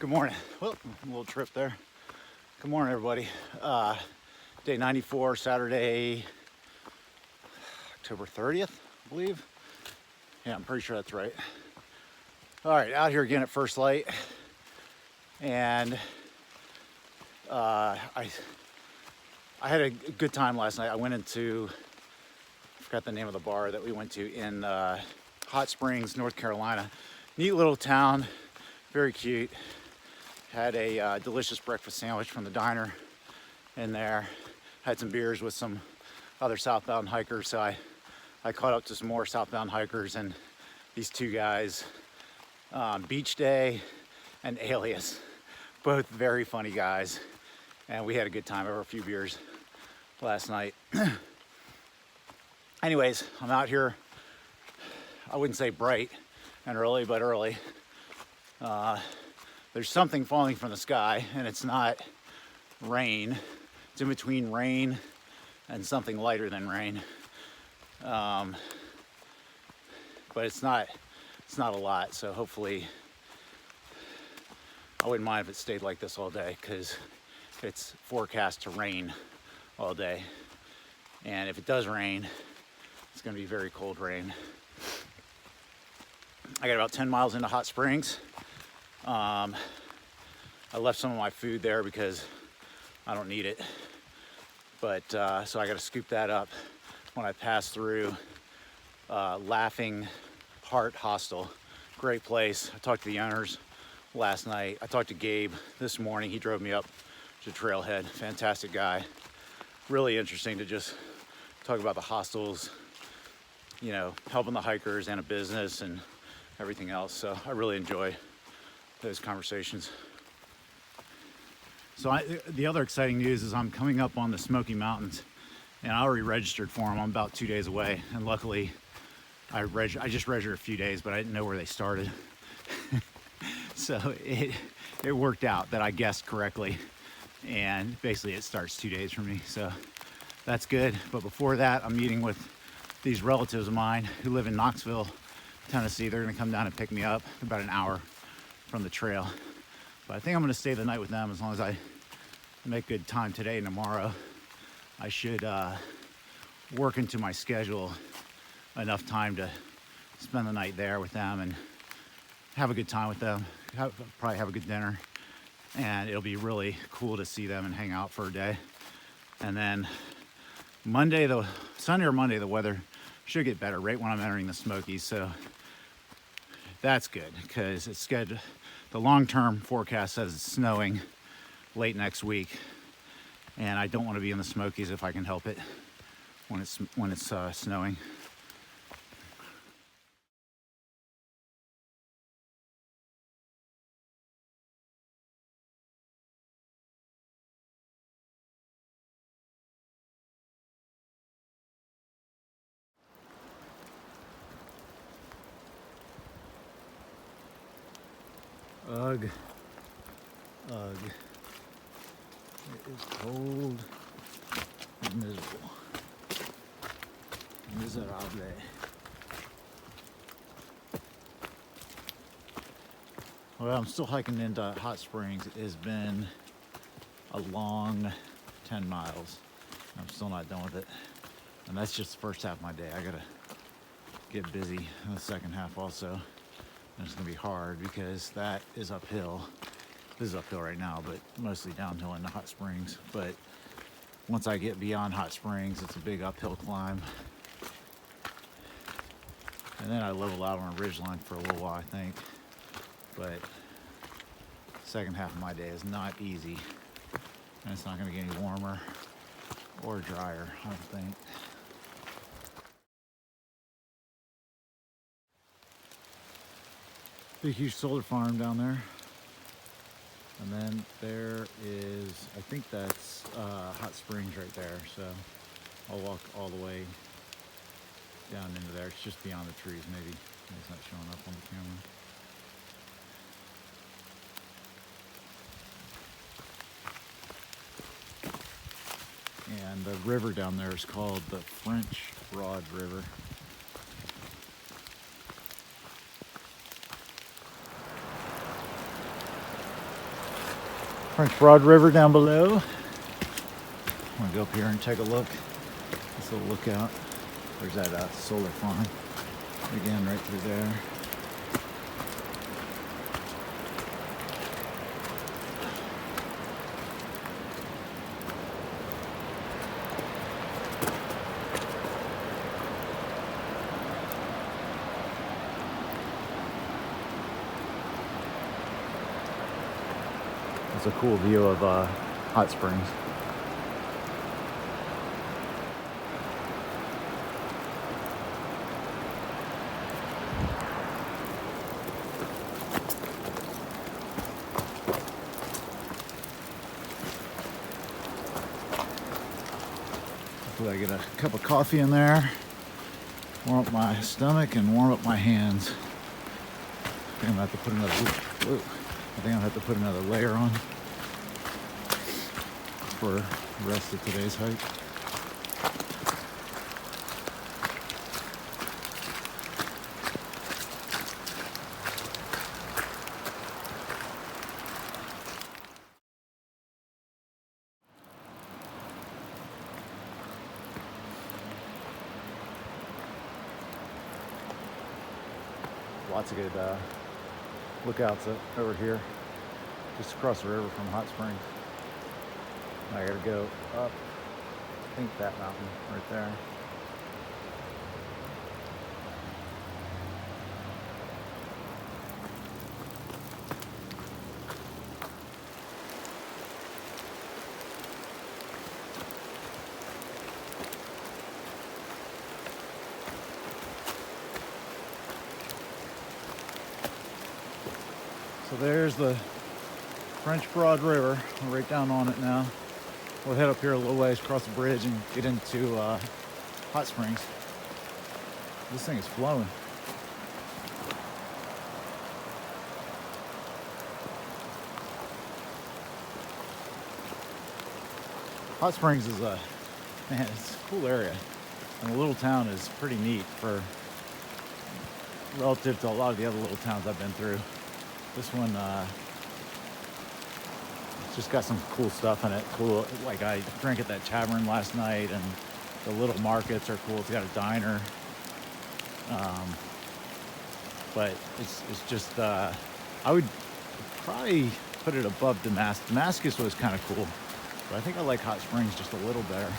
Good morning. Well, a little trip there. Good morning, everybody. Day 94, Saturday, October 30th, I believe. Yeah, I'm pretty sure that's right. All right, out here again at first light. And I had a good time last night. I went into, I forgot the name of the bar that we went to in Hot Springs, North Carolina. Neat little town, very cute. Had a delicious breakfast sandwich from the diner in there. Had some beers with some other southbound hikers. So I caught up to some more southbound hikers and these two guys, Beach Day and Alias, both very funny guys. And we had a good time over a few beers last night. Anyways, I'm out here, I wouldn't say bright and early, but early. There's something falling from the sky, and it's not rain. It's in between rain and something lighter than rain. But it's not a lot, so hopefully I wouldn't mind if it stayed like this all day, because it's forecast to rain all day. And if it does rain, it's gonna be very cold rain. I got about 10 miles into Hot Springs. I left some of my food there because I don't need it. But so I got to scoop that up when I pass through Laughing Heart Hostel. Great place. I talked to the owners last night. I talked to Gabe this morning. He drove me up to Trailhead. Fantastic guy. Really interesting to just talk about the hostels, you know, helping the hikers and a business and everything else. So I really enjoy those conversations. So the other exciting news is I'm coming up on the Smoky Mountains, and I already registered for them. I'm about 2 days away, and luckily I just registered a few days, but I didn't know where they started. So it worked out that I guessed correctly, and basically it starts 2 days from me, so that's good. But before that, I'm meeting with these relatives of mine who live in Knoxville, Tennessee. They're gonna come down and pick me up about an hour from the trail. But I think I'm gonna stay the night with them as long as I make good time today and tomorrow. I should work into my schedule enough time to spend the night there with them and have a good time with them. Probably have a good dinner, and it'll be really cool to see them and hang out for a day. And then Sunday or Monday, the weather should get better right when I'm entering the Smokies. So that's good because it's good. The long-term forecast says it's snowing late next week, and I don't want to be in the Smokies if I can help it when it's snowing. Ugh. Ugh. It is cold and miserable. Miserable. Well, I'm still hiking into Hot Springs. It has been a long 10 miles. I'm still not done with it. And that's just the first half of my day. I gotta get busy in the second half also. And it's gonna be hard because that is uphill. This is uphill right now, but mostly downhill into Hot Springs. But once I get beyond Hot Springs, it's a big uphill climb. And then I level out on a ridgeline for a little while, I think. But second half of my day is not easy. And it's not gonna get any warmer or drier, I don't think. Big huge solar farm down there. And then there is, I think that's Hot Springs right there. So I'll walk all the way down into there. It's just beyond the trees, maybe. It's not showing up on the camera. And the river down there is called the French Broad River. French Broad River down below. I'm gonna go up here and take a look. This little lookout. There's that solar farm. Again, right through there. It's a cool view of hot springs. Hopefully I get a cup of coffee in there, warm up my stomach and warm up my hands. I think I'm gonna have to put another, I think I'm gonna have to put another layer on for the rest of today's hike. Lots of good lookouts over here, just across the river from Hot Springs. I gotta go up, I think that mountain right there. So there's the French Broad River. We're right down on it now. We'll head up here a little ways, cross the bridge, and get into Hot Springs. This thing is flowing. Hot Springs is man, it's a cool area. And the little town is pretty neat for relative to a lot of the other little towns I've been through. This one, it's just got some cool stuff in it. Cool, like I drank at that tavern last night, and the little markets are cool. It's got a diner, but it's just I would probably put it above Damascus. Damascus was kind of cool, but I think I like Hot Springs just a little better.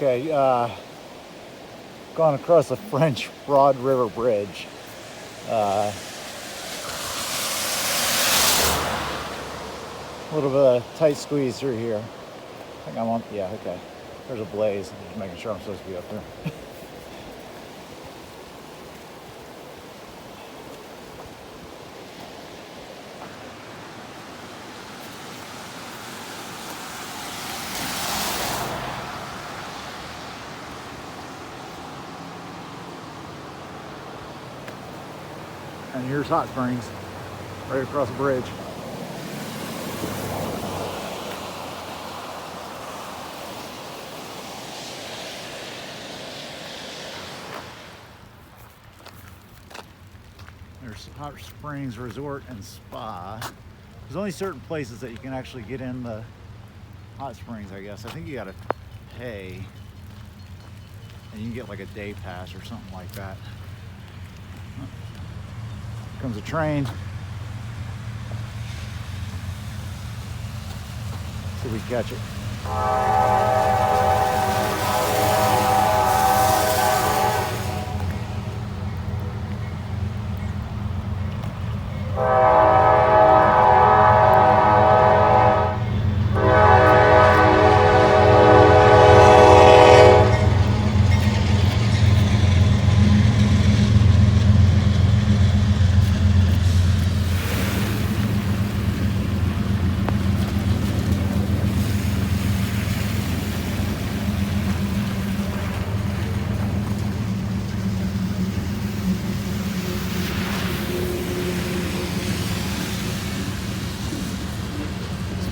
Okay, gone across the French Broad River Bridge. A little bit of tight squeeze through here. I think I'm on, yeah, okay. There's a blaze. I'm just making sure I'm supposed to be up there. And here's Hot Springs, right across the bridge. There's Hot Springs Resort and Spa. There's only certain places that you can actually get in the hot springs, I guess. I think you gotta pay, and you can get like a day pass or something like that. Comes a train. See if we catch it.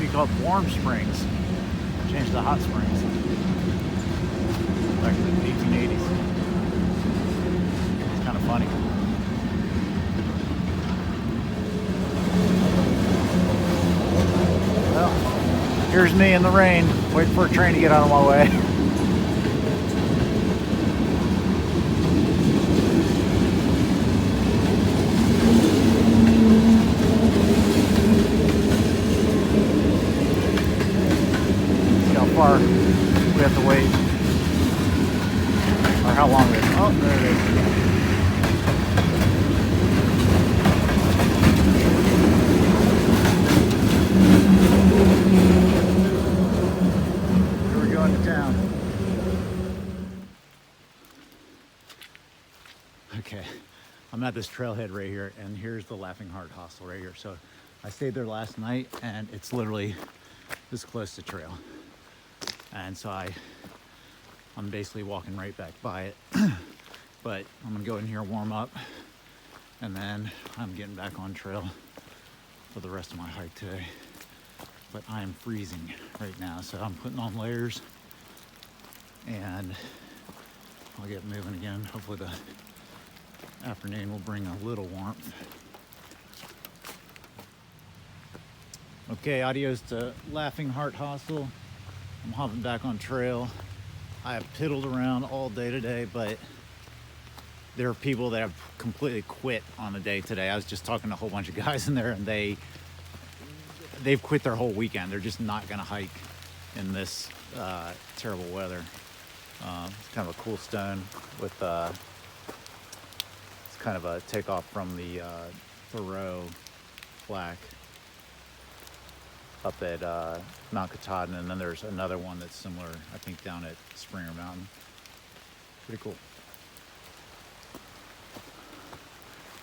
be called Warm Springs. Changed to Hot Springs. Back in the 1880s. It's kind of funny. Well, here's me in the rain, waiting for a train to get out of my way. Far we have to wait, or how long we have. Oh, there it is. Here we go into town. Okay, I'm at this trailhead right here, and here's the Laughing Heart Hostel right here. So I stayed there last night, and it's literally this close to trail. And so I'm basically walking right back by it. But I'm gonna go in here, warm up, and then I'm getting back on trail for the rest of my hike today. But I am freezing right now, so I'm putting on layers and I'll get moving again. Hopefully the afternoon will bring a little warmth. Okay, adios to Laughing Heart Hostel. I'm hopping back on trail. I have piddled around all day today, but there are people that have completely quit on the day today. I was just talking to a whole bunch of guys in there, and they've quit their whole weekend. They're just not gonna hike in this terrible weather. It's kind of a cool stone with it's kind of a takeoff from the Thoreau plaque up at Mount Katahdin, and then there's another one that's similar, I think, down at Springer Mountain. Pretty cool.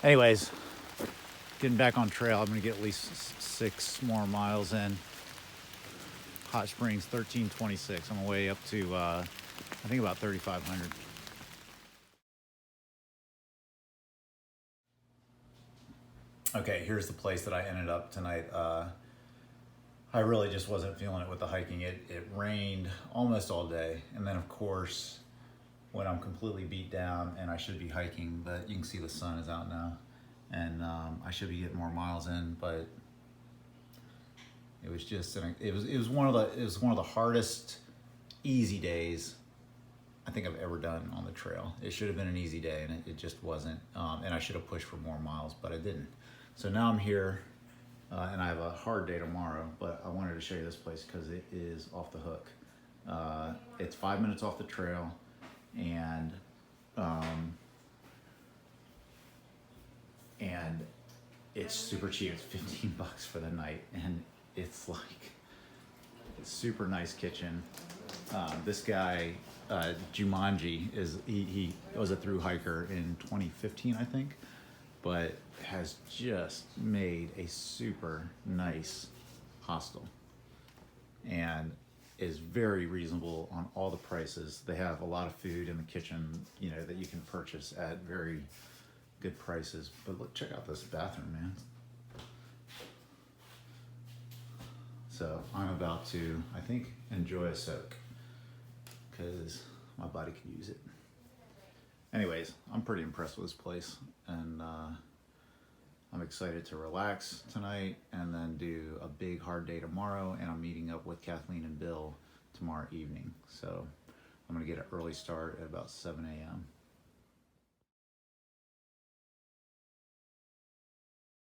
Anyways, getting back on trail. I'm gonna get at least 6 more miles in. Hot Springs 1326. I'm way up to I think about 3,500. Okay, here's the place that I ended up tonight. I really just wasn't feeling it with the hiking. It rained almost all day. And then of course, when I'm completely beat down and I should be hiking, but you can see the sun is out now, and I should be getting more miles in, but it was just, it was one of the hardest easy days I think I've ever done on the trail. It should have been an easy day, and it just wasn't. And I should have pushed for more miles, but I didn't. So now I'm here. And I have a hard day tomorrow, but I wanted to show you this place because it is off the hook. It's 5 minutes off the trail, and it's super cheap. It's $15 for the night, and it's like a super nice kitchen. This guy, Jumanji, he was a thru hiker in 2015, I think, but has just made a super nice hostel and is very reasonable on all the prices. They have a lot of food in the kitchen, you know, that you can purchase at very good prices. But look, check out this bathroom, man. So I'm about to, I think, enjoy a soak because my body could use it. Anyways, I'm pretty impressed with this place, and I'm excited to relax tonight and then do a big hard day tomorrow, and I'm meeting up with Kathleen and Bill tomorrow evening. So I'm gonna get an early start at about 7 a.m.